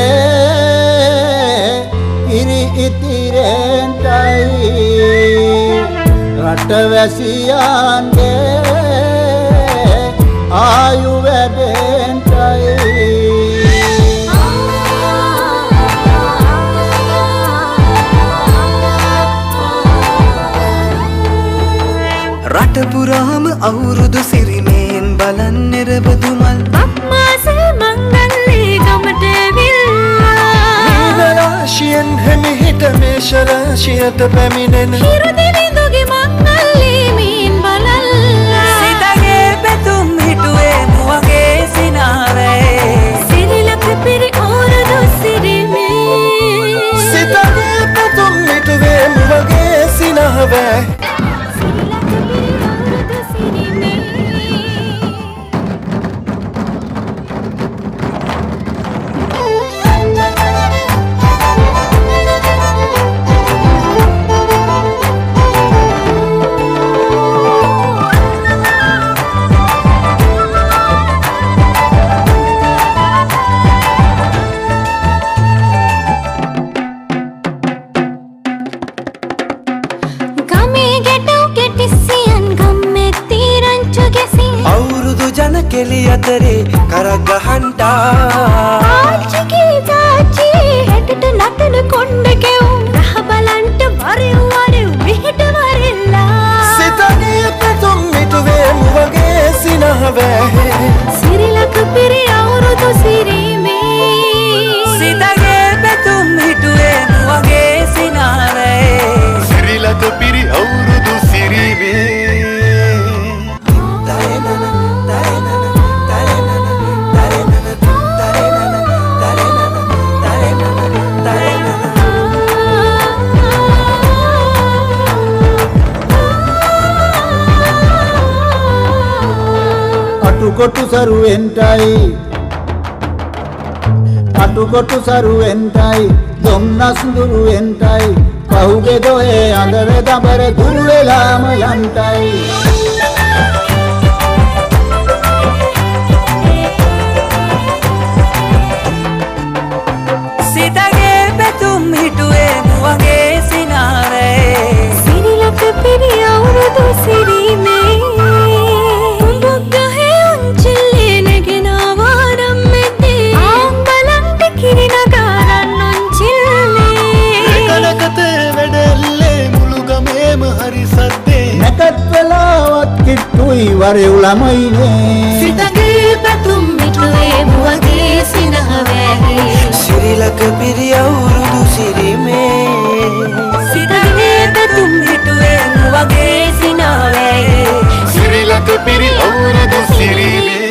අවුරුද්දේ ඉරි ඉතිරෙන්ටයි රටවැසියන්ගේ ආයු වැඩෙන්ටයි රට පුරාම අවුරුදු සිරිමෙන් බලන් නිරබදුමල් අප්මාසේ මංගල්ලේ ගමට ඇවිල්ලා රාශියෙන් හිමිහිට මේෂ රාශියට පැමිණෙන හිරු දිවිඳුගේ මංගල්ලේ මීන් බලල්ලා සිතගේ පැතුම් හිටුවේ මුවගේ සිනාවේ සිරිලක පිරි අවුරුදු සිරිමේ සිතගේ පැතුම් හිටුවේ මුවගේ සිනාවේ කෙලි අතරේ කරක් ගහන්ටා ආච්චිගේ තාච්චි හැටට නටන කොණ්ඩ කෙවුම් රහ බලන්ට වරෙව් වරෙව් මෙහෙට වරෙල්ලා සිතගේ පැතුම් මිටුවේ මුවගේ සිනහවේ සිරිලක පිරි අවුරුදු සිරිමේ සිතගේ පැතුම් හිටුවේ මුවගේ සිනාවේ සිරිලක පිරි අවුරුදු සිරිමේ අටුකොටු සරුවෙන්ටයි දොම්නස් දුරුවෙන්ටයි පහුගේ දොයේ අඳර දබර දුරු වෙලාම යන්ටයි සිතගේ පැතුම් හිටුවේ මුවගේ සිනාවේ සිරිලක පිරි අවුරුදු සිරිමේ කිට්ටුයි වරෙව් ළමයිනේ සිතගේ පැතුම් මිටුවේ මුවගේ සිනහවේ සිරිලක පිරි අවුරුදු සිරිමේ සිතගේ පැතුම් මිටුවේ මුවගේ සිනහවේ සිරිලක පිරි අවුරුදු සිරිමේ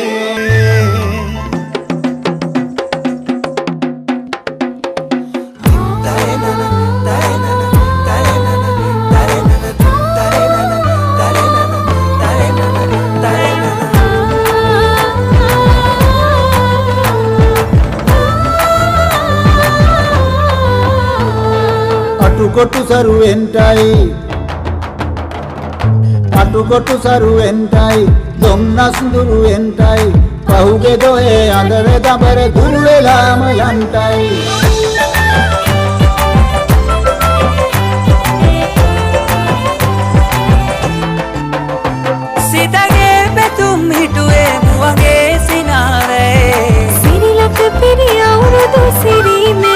අටුකොටු සරුවෙන්ටයි දොම්නස් දුරුවෙන්ටයි පහුගේ දොයේ අඳර දබර දුරු වෙලාම යන්ටයි සිතගේ පැතුම් හිටුවේ මුවගේ සිනාවේ සිරිලක පිරි අවුරුදු සිරිමේ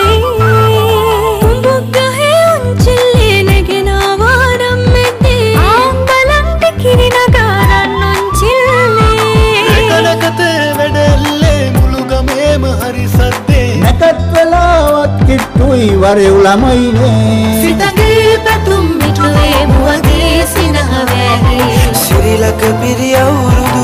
කිට්ටුයි වරෙව් ළමයිනේ සිතගේ පැතුම් මිටුවේ මුවගේ සිනහවේ සිරිලක පිරි අවුරුදු